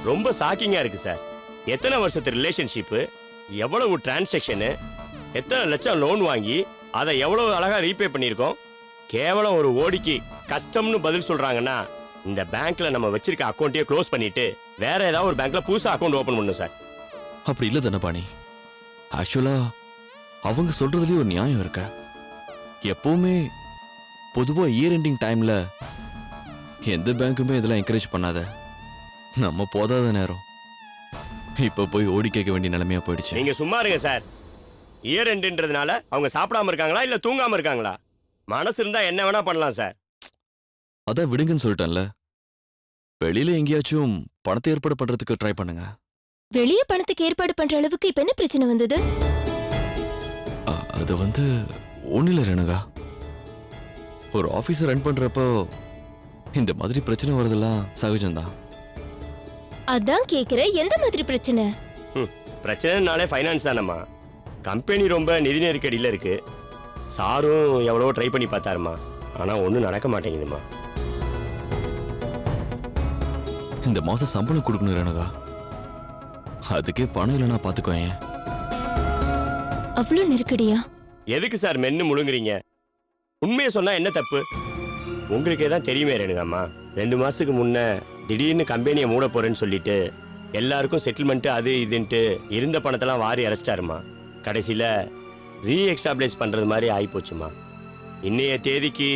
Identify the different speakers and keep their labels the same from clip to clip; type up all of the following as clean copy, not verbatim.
Speaker 1: ரொம்ப ஷாக்கிங்கா இருக்கு சார். எத்தனை வருஷத்து ரிலேஷன்ஷிப்பு, எவ்வளவு டிரான்சாக்ஷனு, எத்தனை லட்சம் லோன் வாங்கி அதை எவ்வளவு அழகா ரீபே பண்ணியிருக்கோம். கேவலம் ஒரு ஓடிக்கு கஷ்டம்னு பதில் சொல்றாங்கன்னா இந்த பேங்க்ல நம்ம வச்சிருக்க அக்கௌண்ட்டையே க்ளோஸ் பண்ணிட்டு வேற ஏதாவது ஒரு பேங்க்ல புதுசா அக்கௌண்ட் ஓபன் பண்ணும் சார்.
Speaker 2: அப்படி இல்ல தனபாணி. ஆக்சுவலா அவங்க சொல்றதுலயும் ஒரு நியாயம் இருக்க. எப்பவுமே பொதுவா இயர் எண்டிங் டைம்ல எந்த பேங்க்குமே இதெல்லாம் என்கரேஜ் பண்ணாத. நம்ம போதாத நேரம் இப்ப போய் ஓடி கேட்க வேண்டிய நிலைமையா போயிடுச்சு.
Speaker 1: நீங்க சும்மா இருங்க சார். இயர் எண்டுன்றதுனால அவங்க சாப்பிடாம இருக்காங்களா இல்ல தூங்காம இருக்காங்களா? மனசு இருந்தா என்ன வேணா பண்ணலாம் சார்.
Speaker 2: அதான் விடுங்கன்னு சொல்லிட்டேன்ல. வெளியில எங்கேயாச்சும் பணத்தை ஏற்பாடு பண்றதுக்கு ட்ரை பண்ணுங்க.
Speaker 3: வெளியே பணத்துக்கு ஏற்பாடு பண்ற அளவுக்கு இப்ப என்ன பிரச்சனை வந்தது?
Speaker 2: அது ஒண்ணு இல்ல ரேணுகா. ஒரு ஆபீஸ் ரன் பண்றப்போ இந்த மாதிரி பிரச்சனை வரதெல்லாம் சகஜம்தான்.
Speaker 3: அதான் கேக்குற, எந்த மாதிரி பிரச்சனை?
Speaker 1: பிரச்சனைனாலே ஃபைனான்ஸ் தானம்மா. கம்பெனி ரொம்ப நிதி நெருக்கடியில் இருக்கு. சாரும் எவ்வளவோ ட்ரை பண்ணி பார்த்தாருமா, ஆனா ஒன்றும் நடக்க மாட்டேங்குதுமா.
Speaker 2: இந்த மாசம் சம்பளம் கொடுக்கணும் ரேணுகா. அதுக்கே பணம் இல்லைன்னா பாத்துக்கோயேன்.
Speaker 3: அவ்வளவு நெருக்கடியா?
Speaker 1: எதுக்கு சார் மென்னு முழுங்குறீங்க? உண்மையை சொன்னா என்ன தப்பு? உங்களுக்கே தான் தெரியுமே ரேணுகாம்மா. 2 மாசத்துக்கு முன்ன திடீர்னு கம்பெனியை மூட போறேன்னு சொல்லிட்டு எல்லாருக்கும் செட்டில்மெண்ட் அது இதுன்ட்டு இருந்த பணத்தெல்லாம் வாரி அரைச்சிட்டாருமா. கடைசியில ரீ எக்ஸ்டாப்ளிஷ் பண்றது மாதிரி ஆயிப்போச்சுமா. இன்னைய தேதிக்கு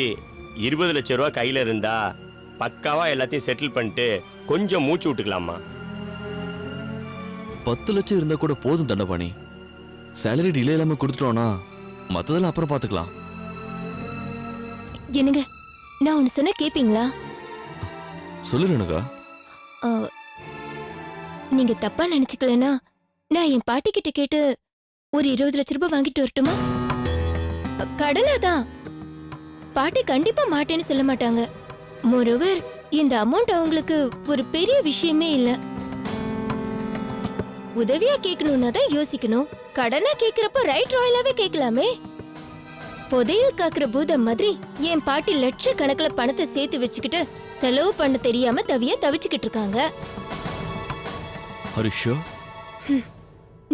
Speaker 1: 20 லட்சம் ரூபா கையில இருந்தா பக்காவா எல்லாத்தையும் செட்டில் பண்ணிட்டு கொஞ்சம் மூச்சு விட்டுக்கலாமா.
Speaker 2: 10 லட்சம் இருந்தா கூட போதும் தண்டபாணி. சேலரி டிலே இல்லாம கொடுத்துட்டோம்னா மத்ததெல்லாம் அப்புறம் பாத்துக்கலாம்.
Speaker 3: என்னங்க, நான் ஒன்னு சொன்ன கேப்பீங்களா?
Speaker 2: சொல்லு ரேணுகா.
Speaker 3: நீங்க தப்பா நினைச்சுக்கலனா நான் என் பாட்டி கிட்ட கேட்டு ஒரு 20 லட்சம் ரூபாய் வாங்கிட்டு வரட்டுமா? கடனாதான். பாட்டி கண்டிப்பா மாட்டேன்னு சொல்ல மாட்டாங்க. மோரோவர் இந்த அமௌண்ட் அவங்களுக்கு ஒரு பெரிய விஷயமே இல்ல. உதவியா கேட்கணும்னா தான் யோசிக்கணும். கடனா கேக்குறப்ப ரைட் ராயலாவே கேட்கலாமே. புதையல் காக்குற பூதம் மாதிரி என் பாட்டி லட்சக்கணக்கில் பணத்தை சேர்த்து வச்சுக்கிட்டு செலவு பண்ண தெரியாம தவிச்சுக்கிட்டு இருக்காங்க.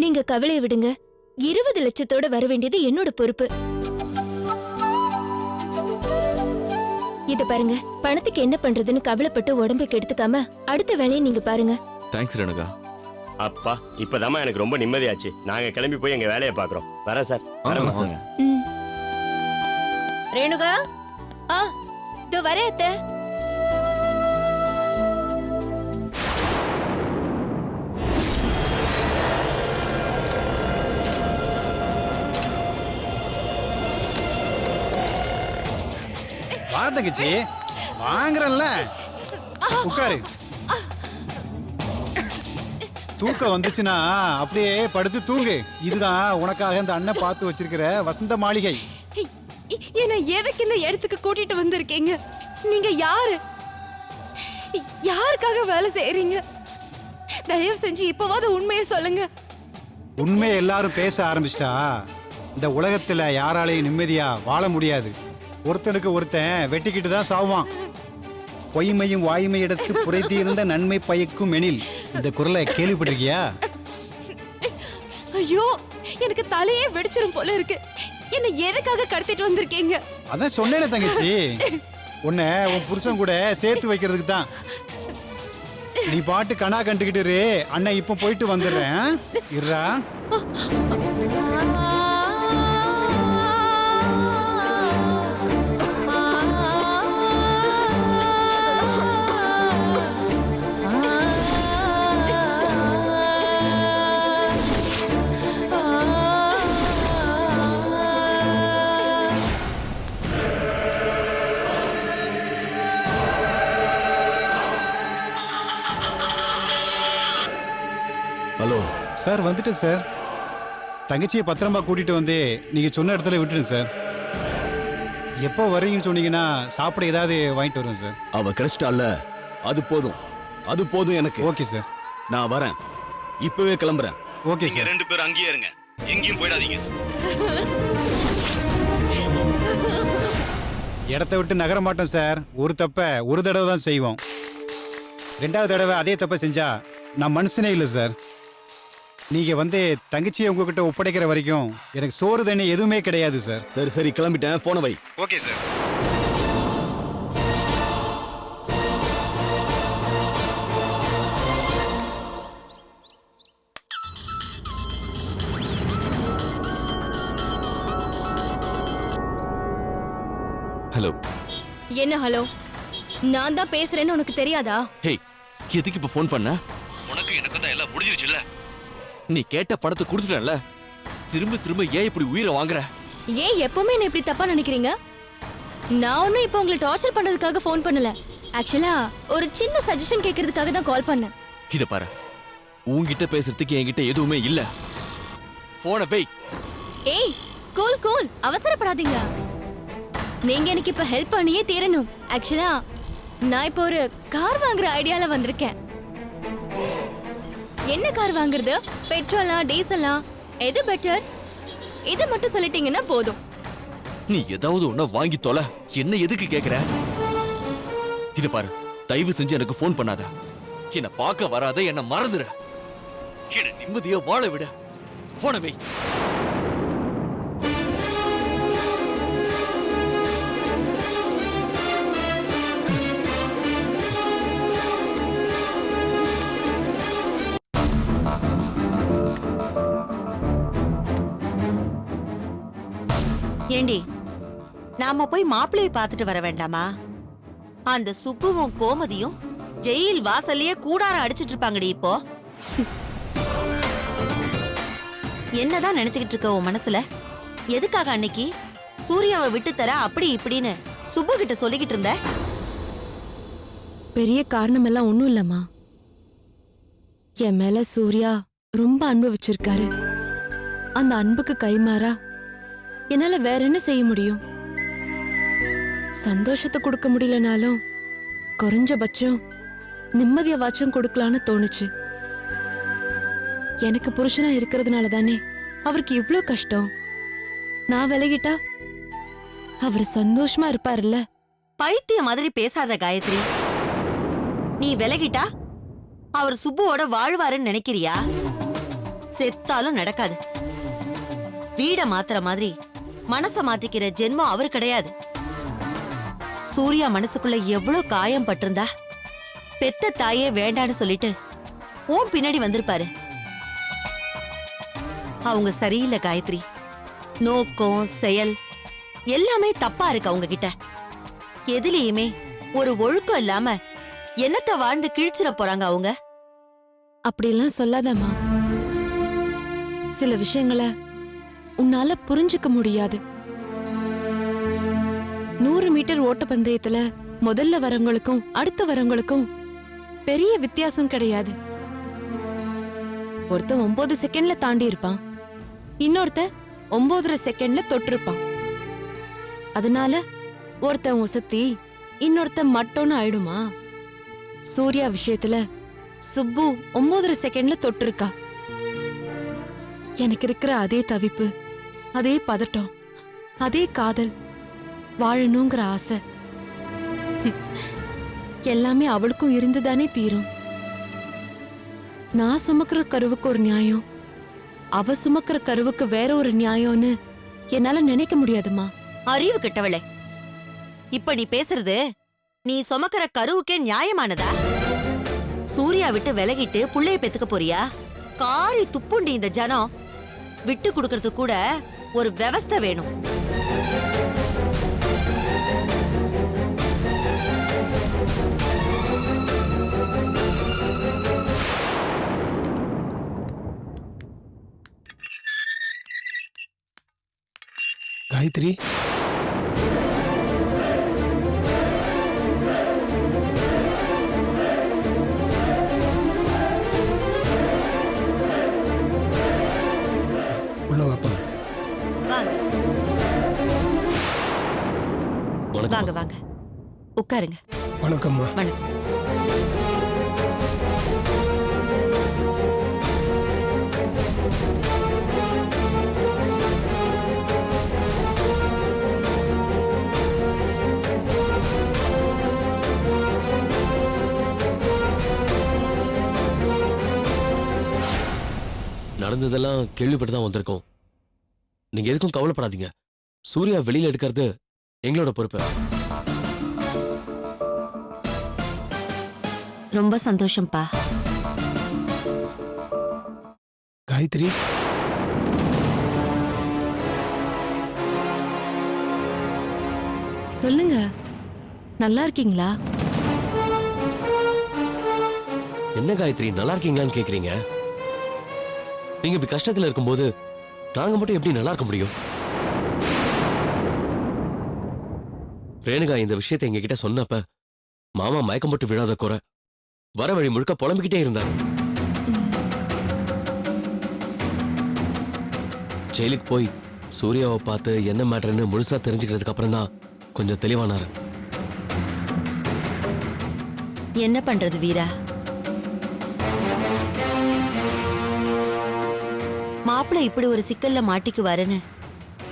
Speaker 3: நீங்க கவலையை விடுங்க. 20 லட்சத்தோட வர வேண்டியது என்னோட பொறுப்பு. இத பாருங்க, பணத்துக்கு என்ன பண்றதுன்னு கவலைப்பட்டு உடம்பை கெடுத்துக்காம அடுத்த வேலையை நீங்க பாருங்க.
Speaker 2: தேங்க்ஸ் ரேணுகா.
Speaker 1: அப்பா, இப்பதாம்மா எனக்கு ரொம்ப நிம்மதியாச்சு. நாங்க கிளம்பி போய் எங்க வேலையை பாக்குறோம். வரேன் சார்.
Speaker 2: வரேன்.
Speaker 3: ரேணுகா, இதோ வரேன் அத்தை.
Speaker 4: வா தங்கச்சி, வாங்குறல்ல, உட்காரு. தூக்கம் வந்துச்சுன்னா அப்படியே படுத்து தூங்கு. இதுதான் உனக்காக இந்த அண்ணன் பார்த்து வச்சிருக்கிற வசந்த மாளிகை.
Speaker 5: என்ன எதுக்கு இந்த இடத்துக்கு கூட்டிட்டு வந்திருக்கீங்க? நீங்க யாரு? யாருக்காக வேலை செய்யறீங்க? தயவு செஞ்சு இப்பவாது உண்மையை சொல்லுங்க.
Speaker 4: உண்மையை எல்லாரும் பேச ஆரம்பிச்சிட்டா இந்த உலகத்துல யாராலையும் நிம்மதியா வாழ முடியாது. ஒருத்தனுக்கு ஒருத்தன் வெட்டிக்கிட்டு தான் சாவான். பொய்மையும் வாய்மை எடுத்து புரைத்தீர்ந்த நன்மை பயக்கும் எனில். இந்த குரலை கேள்விப்பட்டிருக்கியா?
Speaker 5: ஐயோ, எனக்கு தலையே வெடிச்சிரும் போல இருக்கு. என்ன எதுக்காக கடத்திட்டு வந்திருக்கீங்க?
Speaker 4: அதான் சொன்னேனே தங்கச்சி, உன்னை உன் புருஷன் கூட சேர்த்து வைக்கிறதுக்கு தான். நீ பாட்டு கணா கண்டுகிட்டு அண்ணன் இப்ப போயிட்டு வந்துடுறேன். இருடா.
Speaker 2: ஹலோ
Speaker 4: சார், வந்துட்டேன் சார். தங்கச்சியை பத்திரமா கூட்டிட்டு வந்து நீங்க சொன்ன இடத்துல விட்டுருங்க சார். எப்போ வரீங்கன்னு சொன்னீங்கன்னா சாப்பிட ஏதாவது வாங்கிட்டு வருவேன் சார்.
Speaker 6: அவ கிடைச்சிட்டால, அது போதும், அது போதும் எனக்கு.
Speaker 4: ஓகே சார்,
Speaker 6: நான் வரேன். இப்பவே கிளம்புறேன்.
Speaker 4: Okay sir.
Speaker 6: 2 பேரும் அங்கேயே இருங்க, எங்கேயும் போயிடாதீங்க.
Speaker 4: இடத்த விட்டு நகர மாட்டோம் சார். ஒரு தப்ப ஒரு தடவை தான் செய்வோம். 2வது தடவை அதே தப்பை செஞ்சா நான் மனுஷனே இல்லை சார். நீங்க வந்து தங்கச்சியை உங்ககிட்ட ஒப்படைக்கிற வரைக்கும் எனக்கு சோறு தண்ணி எதுவுமே கிடையாது சார்.
Speaker 6: சரி சரி கிளம்பிட்டேன், போன வை.
Speaker 4: Okay sir.
Speaker 2: ஹலோ.
Speaker 3: என்ன ஹலோ? நான் தான் பேசுறேன்னு உனக்கு தெரியாதா?
Speaker 2: ஹே, எதுக்கு இப்ப ஃபோன் பண்ண? உனக்கு எனக்கு தான் எல்லாம் முடிஞ்சிருச்சுல. நீ கேட்ட பணத்தை கொடுத்துட்டல. திரும்ப திரும்ப ஏன் இப்படி உயிரை வாங்குற?
Speaker 3: ஏன் எப்பவுமே என்ன இப்படி தப்பா நினைக்கிறீங்க? நான் ஒன்னும் இப்போ உங்களை டார்ச்சர் பண்றதுக்காக ஃபோன் பண்ணல. ஆக்சுவலா ஒரு சின்ன சஜஷன் கேட்கறதுக்காக தான் கால் பண்ணேன்.
Speaker 2: இத பாரு, உன்கிட்ட பேசுறதுக்கு என்கிட்ட எதுவுமே இல்ல. போனை வை.
Speaker 3: ஏய் கூல் கூல், அவசரப்படாதீங்க. நீங்க எனக்கு இப்ப ஹெல்ப் பண்ணியே தீரணும். ஆக்சுவலா நான் இப்போ ஒரு கார் வாங்குற ஐடியால வந்திருக்கேன். என்ன கார் வாங்குறது? பெட்ரோலா டீசலா? எது பெட்டர்? இதை மட்டும் சொல்லிட்டீங்கன்னா போதும்.
Speaker 2: நீ ஏதாவது ஒண்ண வாங்கி தொலை. என்ன எதுக்கு கேக்குற? இது பாரு, தயவு செஞ்சு எனக்கு ஃபோன் பண்ணாத. என்ன பார்க்க வராத, என்ன மறந்துற. என்ன நிம்மதியா வாழ விட. போனை வை.
Speaker 7: ஏண்டி, நாம போய் மாப்பிள்ளைய பார்த்துட்டு வர வேண்டாமா? அந்த சுப்புவும் கோமதியும் ஜெயில் வாசல்லயே கூடாரம் அடிச்சிட்டு இருப்பாங்கடி இப்போ. என்னதான் நினைச்சுக்கிட்டு இருக்க உன் மனசுல? எதுக்காக அன்னைக்கு சூர்யாவை விட்டு தர அப்படி இப்படின்னு சுப்பு கிட்ட சொல்லிக்கிட்டு இருந்த?
Speaker 5: பெரிய காரணம் எல்லாம் ஒண்ணும் இல்லம்மா. என் மேல சூர்யா ரொம்ப அன்பு வச்சிருக்காரு. அந்த அன்புக்கு கைமாறா என்னால வேற என்ன செய்ய முடியும்? சந்தோஷத்தை கொடுக்க முடியலனாலும் குறைஞ்சபட்சம் நிம்மதியவாச்சும் கொடுக்கலான்னு தோணுச்சு. எனக்கு புருஷனா இருக்கிறதுனால தானே அவருக்கு இவ்ளோ கஷ்டம். நான் விலகிட்டா அவர் சந்தோஷமா இருப்பாருல்ல.
Speaker 7: பைத்திய மாதிரி பேசாத காயத்ரி. நீ விலகிட்டா அவர் சுப்புவோட வாழ்வாருன்னு நினைக்கிறியா? செத்தாலும் நடக்காது. வீட மாத்துற மாதிரி மனச மாத்திக்கிற ஜென்மம் அவர் கிடையாது. சூர்யா மனசுக்குள்ள எவ்வளவு காயம் பட்டிருந்தா பெத்த தாயே வேண்டான்னு சொல்லிட்டு உன் பின்னாடி வந்திருப்பாரு. அவங்க சரியில்லை காயத்ரி. நோக்கம் செயல் எல்லாமே தப்பா இருக்கு அவங்க கிட்ட. எதுலயுமே ஒரு ஒழுக்கம் இல்லாம என்னத்த வாழ்ந்து கிழிச்சிட போறாங்க அவங்க.
Speaker 5: அப்படியெல்லாம் சொல்லாதம்மா. சில விஷயங்களை உன்னால புரிஞ்சுக்க முடியாது. 100 மீட்டர் ஓட்டப்பந்தயத்துல முதல்ல வரவங்களுக்கும் அடுத்த வரவங்களுக்கும் பெரிய வித்தியாசம் கிடையாது. ஒருத்தன் 9 செகண்ட்ல தாண்டி இருப்பான், இன்னொருத்த 9.5 செகண்ட்ல தொட்டிருப்பான். அதனால ஒருத்தன் உசத்தி இன்னொருத்தன் மட்டோன்னு ஆயிடுமா? சூர்யா விஷயத்துல சுப்பு 9.5 செகண்ட்ல தொட்டிருக்கா. எனக்கு இருக்கிற அதே தவிப்பு, அதே பதட்டம், அதே காதல், வாழணுங்கிற ஆசை எல்லாமே அவளுக்கும் இருந்துதானே தீரும். நான் சுமக்கிற கருவுக்கு ஒரு நியாயம், அவ சுமக்கிற கருவுக்கு வேற ஒரு நியாயம்னு என்னால நினைக்க முடியாதுமா.
Speaker 7: அறிவு கெட்டவளே, இப்ப நீ பேசுறது நீ சுமக்கிற கருவுக்கே நியாயமானதா? சூர்யா விட்டு விலகிட்டு புள்ளைய பெத்துக்க போறியா? காரி துப்புண்டி இந்த ஜனம். விட்டு கொடுக்கறது கூட ஒரு விவஸ்தை வேணும்.
Speaker 8: காயத்ரி, உள்ள வாப்பா.
Speaker 7: வாங்க
Speaker 2: வணக்கம்.
Speaker 7: வாங்க வாங்க, உட்காருங்க.
Speaker 8: வணக்கம்மா.
Speaker 7: வணக்கம்.
Speaker 9: நடந்ததெல்லாம் கேள்விப்பட்டு தான் வந்திருக்கோம். நீங்க எதுக்கும் கவலைப்படாதீங்க. சூர்யா வெளியில எடுக்கிறது எங்களோட பொறுப்பு.
Speaker 7: ரொம்ப சந்தோஷம்ப்பா.
Speaker 8: காயத்ரி,
Speaker 5: சொல்லுங்க, நல்லா இருக்கீங்களா?
Speaker 9: என்ன காயத்ரி, நல்லா இருக்கீங்களான்னு கேக்குறீங்க? நீங்க இப்படி கஷ்டத்துல இருக்கும்போது நாங்க மட்டும் எப்படி நல்லா இருக்க முடியும்? ரேணுகா இந்த விஷயத்தை எங்ககிட்ட சொன்னப்ப மாமா மயக்கம் போட்டு விழாத குறை வர வழி முழுக்க புலம்பிக்கிட்டே இருந்தார். ஜெயிலுக்கு போய் சூர்யாவை பார்த்து என்ன மேட்டர்னு முழுசா தெரிஞ்சுக்கிறதுக்கு அப்புறம் தான் கொஞ்சம் தெளிவானாரு.
Speaker 7: என்ன பண்றது வீரா? மாப்பிள்ளை இப்படி ஒரு சிக்கல்ல மாட்டிக்குவாருன்னு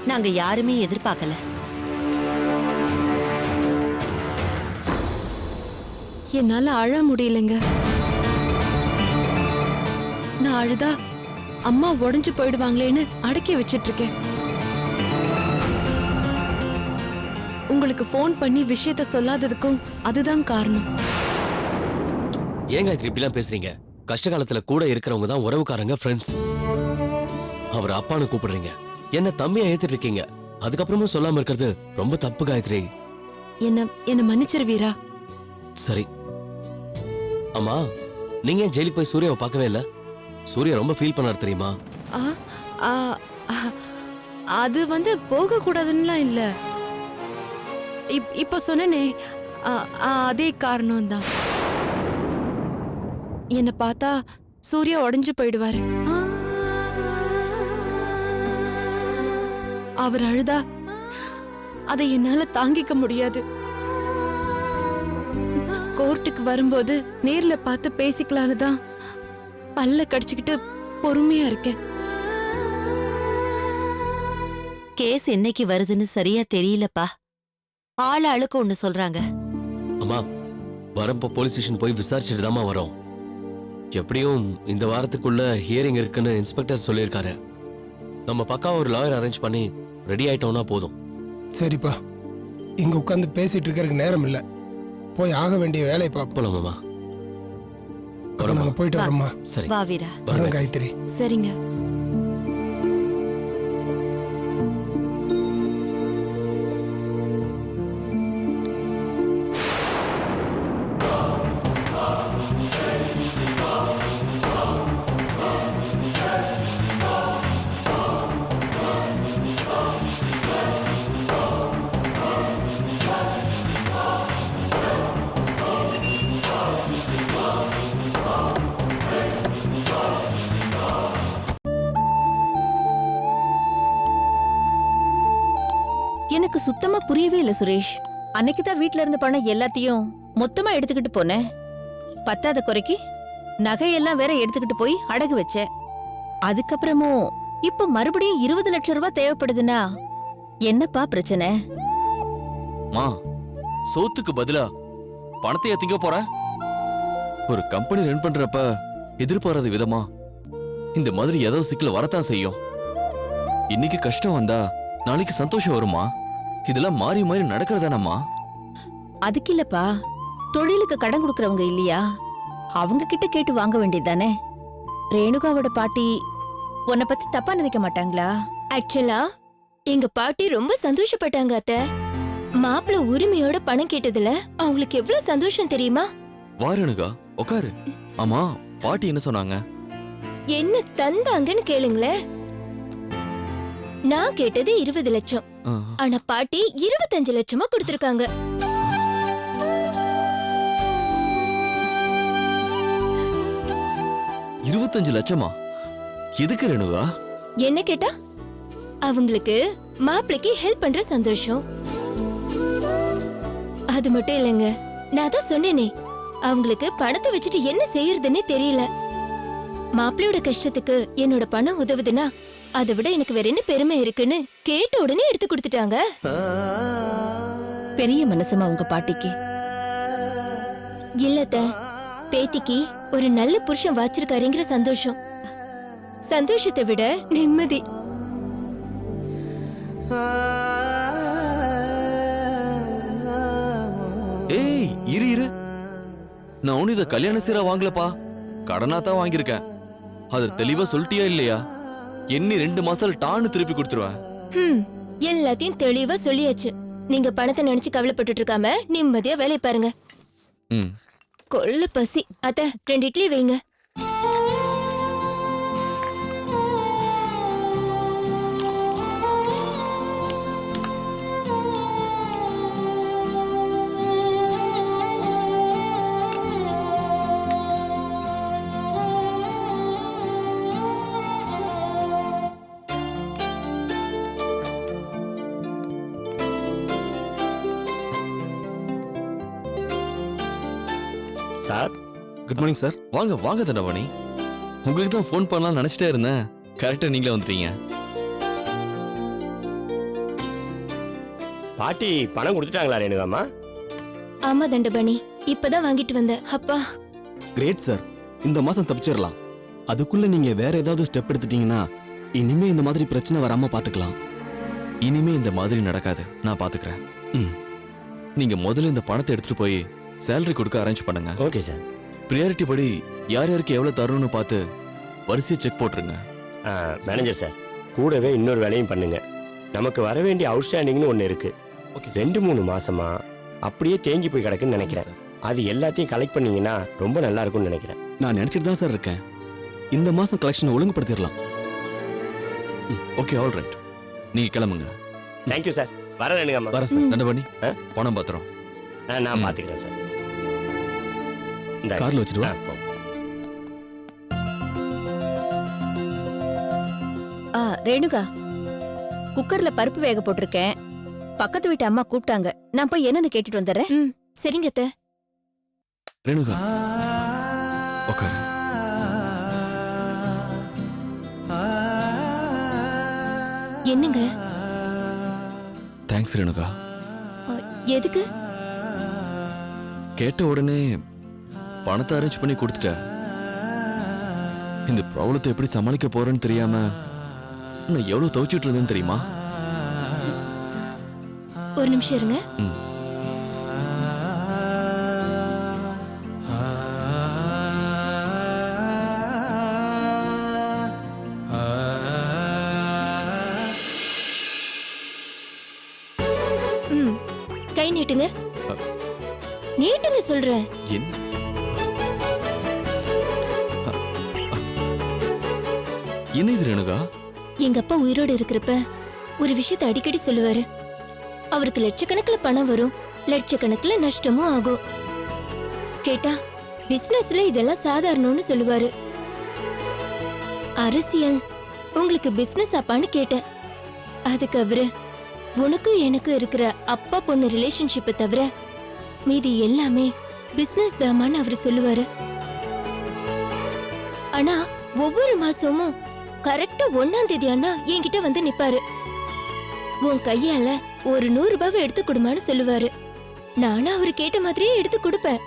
Speaker 7: நாங்க யாருமே எதிர்பார்க்கல.
Speaker 5: என்னால அழ முடியலங்க. நான் அழுதா அம்மா உடைஞ்சு போயிடுவாங்களேன்னு அடக்கி வச்சிட்டு இருக்கேன். உங்களுக்கு ஃபோன் பண்ணி விஷயத்த சொல்லாததுக்கும் அதுதான் காரணம்.
Speaker 9: ஏன் காயத்ரி இப்படிலாம் பேசுறீங்க? கஷ்ட காலத்துல கூட இருக்கிறவங்க தான் உறவுக்காரங்க, ஃப்ரெண்ட்ஸ். அவர் அப்பான்னு கூப்பிடுறீங்க, என்ன தம்பியா ஏத்துட்டு இருக்கீங்க. அதுக்கப்புறமும் சொல்லாம இருக்கிறது ரொம்ப தப்பு காயத்ரி.
Speaker 5: என்ன மன்னிச்சிரு வீரா.
Speaker 9: சரி. அம்மா, நீங்க ஏன் ஜெயிலுக்கு போய் சூர்யாவை பார்க்கவே இல்ல? சூர்யா ரொம்ப ஃபீல் பண்ணார் தெரியுமா?
Speaker 5: ஆ, ஆ, ஆ, அது போக கூடாதுன்னுலாம் இல்ல. இப்ப சொன்னனே, அதே காரணம் தான். என்ன பார்த்தா சூர்யா உடைஞ்சு போயிடுவாரு. அவர் அழுதா அதை என்னால தாங்கிக்க முடியாது. கோர்ட்டுக்கு வரும்போது நேர்ல பார்த்து பேசிக்கலான்னு தான் பல்ல கடிச்சுக்கிட்டு பொறுமையா இருக்கேன்.
Speaker 7: கேஸ் என்னைக்கு வருதுன்னு சரியா தெரியலப்பா. ஆள ஆளுக்கு ஒண்ணு சொல்றாங்க.
Speaker 9: அம்மா, வரப்போ போலீஸ் ஸ்டேஷன் போய் விசாரிச்சுட்டு தாமா வரோம். எப்படியும் இந்த வாரத்துக்குள்ள ஹியரிங் இருக்குன்னு இன்ஸ்பெக்டர் சொல்லியிருக்காரு. நம்ம பக்கா ஒரு லாயர் அரேஞ்ச் பண்ணி ரெடி ஆயிட்டோம்னா போதும்.
Speaker 8: சரிப்பா, இங்க உட்காந்து பேசிட்டு இருக்கிறதுக்கு நேரம் இல்ல. போய் ஆக வேண்டிய வேலையை பார்ப்போம்.
Speaker 9: போலாமாமா?
Speaker 8: நாங்க போயிட்டு வரோம்மா.
Speaker 9: சரி,
Speaker 7: வா வீரா.
Speaker 8: வரோம் காயத்ரி.
Speaker 5: சரிங்க.
Speaker 10: எனக்கு சுத்தமா புரியவே இல்ல சுரேஷ். அன்னைக்கு தான் வீட்ல இருந்து பணம் எல்லாத்தையும் மொத்தமா எடுத்துக்கிட்டு போனேன். பத்தாத குறைக்கு நகையெல்லாம் வேற எடுத்துக்கிட்டு போய் அடகு வச்சேன். அதுக்கப்புறமும் இப்ப மறுபடியும் 20 லட்சம் ரூபாய் தேவைப்படுதுன்னா என்னப்பா பிரச்சனை?
Speaker 2: மா, சோத்துக்கு பதிலா பணத்தைய திங்க போற? ஒரு கம்பெனி ரன் பண்றப்ப எதிர்பாராத விதமா இந்த மாதிரி ஏதோ சிக்கல் வரத்தான் செய்யும். இன்னைக்கு கஷ்டம் வந்தா நாளைக்கு சந்தோஷம் வருமா? இதெல்லாம் மாறி மாறி நடக்கிறதானம்மா.
Speaker 10: அதுக்கு இல்லப்பா, தொழிலுக்கு கடன் கொடுக்கறவங்க இல்லையா, அவங்க கிட்ட கேட்டு வாங்க வேண்டியதானே. ரேணுகாவோட பாட்டி உன்னை பத்தி தப்பா நினைக்க மாட்டாங்களா?
Speaker 3: ஆக்சுவலா எங்க பாட்டி ரொம்ப சந்தோஷப்பட்டாங்க அத்தை. மாப்பிள்ள உரிமையோட பணம் கேட்டதுல அவங்களுக்கு எவ்வளவு சந்தோஷம் தெரியுமா?
Speaker 2: வாரணுகா, உட்காரு. ஆமா, பாட்டி என்ன சொன்னாங்க?
Speaker 3: என்ன தந்தாங்கன்னு கேளுங்களேன். நான் கேட்டது 20 லட்சம். ஆனா பாட்டி 25 லட்சமா கொடுத்திருக்காங்க.
Speaker 2: $25 லட்சமா? எதுக்கு ரேணுகா?
Speaker 3: என்ன கேட்டா அவங்களுக்கு மாப்பிளைக்கு ஹெல்ப் பண்ற சந்தோஷம். அது மட்டும் இல்லைங்க, நான் தான் சொன்னேனே, அவங்களுக்கு பணத்தை வச்சுட்டு என்ன செய்யறதுன்னே தெரியல. மாப்பிளையோட கஷ்டத்துக்கு என்னோட பணம் உதவுதுன்னா அதை விட எனக்கு வேற என்ன பெருமை இருக்குன்னு கேட்ட உடனே எடுத்து கொடுத்துட்டாங்க.
Speaker 10: பெரிய மனசுமா உங்க பாட்டிக்கு.
Speaker 3: இல்லத்த, பேத்திக்கு ஒரு நல்ல புருஷன் வாச்சிருக்காருங்கிற சந்தோஷம். சந்தோஷத்தை விட நிம்மதி.
Speaker 2: ஏய் இரு நான் ஒன்னும் இதை கல்யாண சீரா வாங்கலப்பா, கடனா தான் வாங்கியிருக்கேன். அதை தெளிவா சொல்லிட்டியா இல்லையா? எண்ணி 2 மாசத்துல டான்னு திருப்பி கொடுத்துருவேன்.
Speaker 3: எல்லாத்தையும் தெளிவா சொல்லியாச்சு. நீங்க பணத்தை நினைச்சு கவலைப்பட்டுட்டு இருக்காம நிம்மதியா வேலையை பாருங்க. கொல்ல பசி. அத்த 2 இட்லி வைங்க.
Speaker 1: Sir
Speaker 2: good morning sir. வாங்க வாங்க தண்டபாணி. உங்களுக்கு தான் ஃபோன் பண்ணலாம்னு நினைச்சிட்டே இருந்தேன். கரெக்டா நீங்களே வந்துட்டீங்க.
Speaker 1: பாட்டி பணம் கொடுத்துட்டாங்களா ரேணுகாமா?
Speaker 3: ஆமா தண்டபாணி, இப்பதான் வாங்கிட்டு வந்தேன். அப்பா
Speaker 6: கிரேட் சார். இந்த மாசம் தப்பிச்சிடலாம். அதுக்குள்ள நீங்க வேற ஏதாவது ஸ்டெப் எடுத்துட்டீங்கன்னா இனிமே இந்த மாதிரி பிரச்சனை வராம பாத்துக்கலாம்.
Speaker 2: இனிமே இந்த மாதிரி நடக்காது, நான் பாத்துக்கிறேன். நீங்க முதல்ல இந்த பணத்தை எடுத்துட்டு போய் சேலரி கொடுக்க அரேஞ்ச் பண்ணுங்க.
Speaker 1: Okay sir.
Speaker 2: பிரியாரிட்டி படி யார் யாருக்கு எவ்வளவு தரணும்னு பார்த்து வரிசையை செக் போட்டுருங்க.
Speaker 1: மேனேஜர் சார், கூடவே இன்னொரு வேலையும் பண்ணுங்க. நமக்கு வர வேண்டிய அவுட்ஸ்டாண்டிங்னு ஒன்று இருக்கு. 2-3 மாசமா அப்படியே தேங்கி போய் கிடக்குன்னு நினைக்கிறேன். அது எல்லாத்தையும் கலெக்ட் பண்ணீங்கன்னா ரொம்ப நல்லா இருக்கும்னு நினைக்கிறேன்.
Speaker 6: நான் நினைச்சிட்டு தான் சார் இருக்கேன். இந்த மாசம் கலெக்ஷனை ஒழுங்குபடுத்திடலாம்.
Speaker 2: Okay, all right. நீங்க கிளம்புங்க.
Speaker 1: Thank you sir. வர ரேணுகாமா.
Speaker 6: வர சார்.
Speaker 2: தண்டபாணி, பணம் பத்திரம்
Speaker 1: நான் பாத்துக்கிறேன் சார். இந்த
Speaker 6: கார்ல வச்சிடுவா.
Speaker 10: ரேணுகா, குக்கர்ல பருப்பு வேக போட்டிருக்கேன். பக்கத்து வீட்டு அம்மா கூப்பிட்டாங்க. நான் போய் என்னன்னு கேட்டுட்டு வந்துடுறேன்.
Speaker 3: சரிங்க அத்தை.
Speaker 2: ரேணுகா உட்காரு.
Speaker 3: என்னங்க?
Speaker 2: தேங்க்ஸ் ரேணுகா.
Speaker 3: எதுக்கு?
Speaker 2: கேட்ட உடனே பணத்தை அரேஞ்ச் பண்ணி கொடுத்துட்ட. இந்த ப்ராப்ளத்தை எப்படி சமாளிக்க போறேன்னு தெரியாம நான் எவ்வளவு தவிச்சிட்டு இருந்தேன்னு தெரியுமா?
Speaker 3: ஒரு நிமிஷம் இருங்க. கை நீட்டுங்க. நீட்டுங்க சொல்றேன்.
Speaker 2: என்ன என்ன இது ரேணுகா?
Speaker 3: எங்க அப்பா உயிரோடு இருக்கிறப்ப ஒரு விஷயத்தை அடிக்கடி சொல்லுவாரு. அவருக்கு லட்சக்கணக்கில் பணம் வரும், லட்சக்கணக்கில் நஷ்டமும் ஆகும். கேட்டா பிசினஸ்ல இதெல்லாம் சாதாரணம்னு சொல்லுவாரு. அரசியல் உங்களுக்கு பிசினஸ் அப்பான்னு கேட்டேன். அதுக்கு அவரு, உனக்கும் எனக்கும் இருக்கிற அப்பா பொண்ணு ரிலேஷன்ஷிப்பை தவிர மீதி எல்லாமே பிசினஸ் தாமான்னு அவரு சொல்லுவாரு. ஆனா ஒவ்வொரு மாசமும் கரெக்டா 1ஆம் தேதி அண்ணா என்கிட்ட வந்து நிப்பாரு. உன் கையால ஒரு 100 ரூபாவை எடுத்து கொடுமான்னு சொல்லுவாரு. நானும் அவரு கேட்ட மாதிரியே எடுத்து கொடுப்பேன்.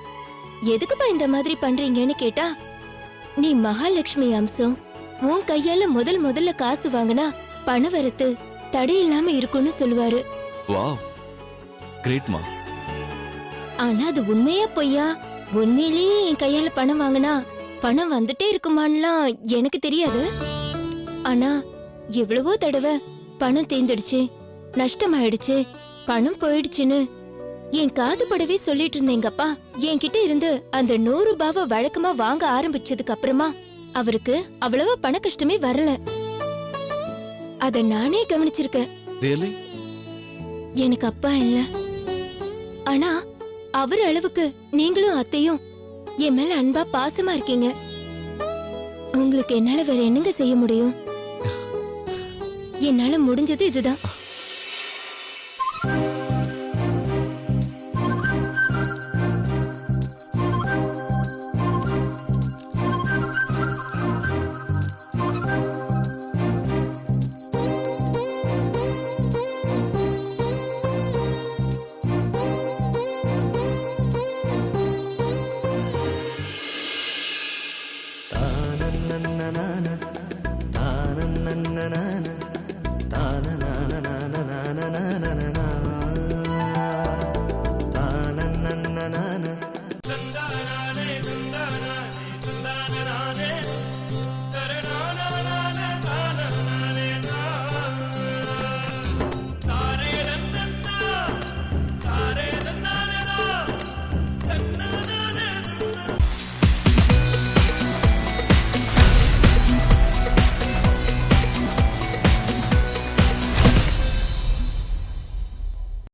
Speaker 3: எதுக்குப்பா இந்த மாதிரி பண்றீங்கன்னு கேட்டா, நீ மகாலட்சுமி அம்சம், உன் கையால முதல்ல காசு வாங்கினா பண வரத்து தடையில்லாம இருக்கும்னு சொல்லுவாரு.
Speaker 2: வாவ், கிரேட்மா.
Speaker 3: ஆனா அது உண்மையா பொய்யா? உண்மையிலேயே என் கையால பணம் வாங்கினா பணம் வந்துட்டே இருக்குமான்லாம் எனக்கு தெரியாது. ஆனா எவ்வளவோ தடவை பணம் தேர்ந்துடுச்சு, நஷ்டமாயிடுச்சு, பணம் போயிடுச்சுன்னு என் காது படவே சொல்லிட்டு இருந்த எங்க அப்பா என்கிட்ட இருந்து அந்த 100 ரூபாவை வழக்கமா வாங்க ஆரம்பிச்சதுக்கு அப்புறமா அவருக்கு அவ்வளவா பண கஷ்டமே வரல. அத நானே கவனிச்சிருக்கேன்.
Speaker 2: Really?
Speaker 3: எனக்கு அப்பா இல்ல, ஆனா அவர் அளவுக்கு நீங்களும் அத்தையும் என் மேல அன்பா பாசமா இருக்கீங்க. உங்களுக்கு என்னால வேற என்னங்க செய்ய முடியும்? என்னால முடிஞ்சது இதுதான்.